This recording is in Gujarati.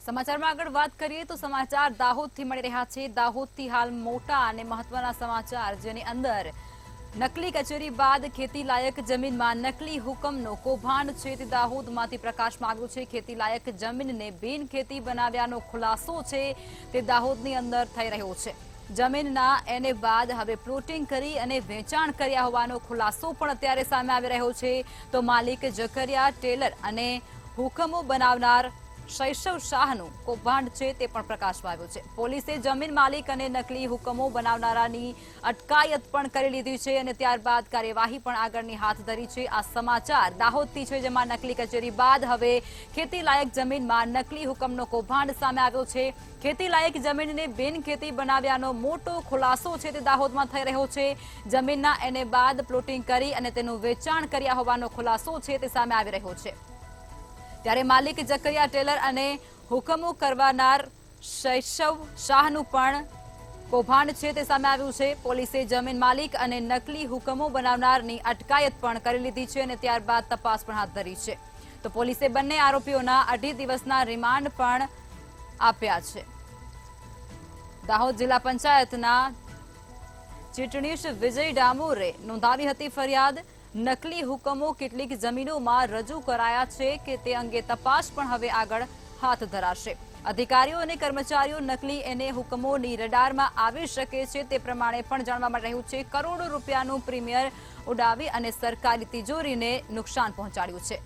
સમાચારમાં આગળ વાત કરીએ તો સમાચાર દાહોદથી મળી રહ્યા છે। દાહોદથી હાલ મોટા અને મહત્વના સમાચાર, જેની અંદર નકલી કચેરી બાદ ખેતી લાયક જમીનમાં નકલી હુકમનો કૌભાંડ છે તે દાહોદમાંથી પ્રકાશમાં આવ્યું છે। ખેતી લાયક જમીનને બિન ખેતી બનાવ્યાનો ખુલાસો છે તે દાહોદની અંદર થઈ રહ્યો છે। જમીનના એને બાદ હવે પ્લોટિંગ કરી અને વેચાણ કર્યા હોવાનો ખુલાસો પણ અત્યારે સામે આવી રહ્યો છે। તો માલિક જકરિયા ટેલર અને હુકમો બનાવનાર શૈશવ શાહનું કૌભાંડ છે તે પણ પ્રકાશમાં આવ્યું છે। પોલીસે જમીન માલિક અને નકલી હુકમો બનાવનારાની અટકાયત પણ કરી લીધી છે અને ત્યારબાદ કાર્યવાહી પણ આગળની હાથ ધરી છે। આ સમાચાર દાહોદથી છે, જેમાં નકલી કચેરી બાદ હવે ખેતી લાયક જમીનમાં નકલી હુકમનો કૌભાંડ સામે આવ્યો છે। ખેતી લાયક જમીનને બિન ખેતી બનાવ્યાનો મોટો ખુલાસો છે તે દાહોદમાં થઈ રહ્યો છે। જમીનના એને બાદ પ્લોટિંગ કરી અને તેનું વેચાણ કર્યા હોવાનો ખુલાસો છે તે સામે આવી રહ્યો છે। ત્યારે માલિક જકરિયા ટેલર અને હુકમો કરવાનાર શૈશવ શાહનું પણ કૌભાંડ છે તે સામે આવ્યું છે। પોલીસે જમીન માલિક અને નકલી હુકમો બનાવનારની અટકાયત પણ કરી લીધી છે અને ત્યારબાદ તપાસ પણ હાથ ધરી છે। તો પોલીસે બંને આરોપીઓના 2.5 દિવસના રિમાન્ડ પણ આપ્યા છે। દાહોદ જિલ્લા પંચાયતના ચીટણીશ વિજય ડામોરે નોંધાવી હતી ફરિયાદ। નકલી હુકમો કેટલીક જમીનોમાં રજૂ કરાયા છે કે તે અંગે તપાસ પણ હવે આગળ હાથ ધરાશે। અધિકારીઓ અને કર્મચારીઓ નકલી એને હુકમોની રડારમાં આવી શકે છે તે પ્રમાણે પણ જાણવા મળી રહ્યું છે। કરોડો રૂપિયાનું પ્રીમિયર ઉડાવી અને સરકારી તિજોરીને નુકસાન પહોંચાડ્યું છે।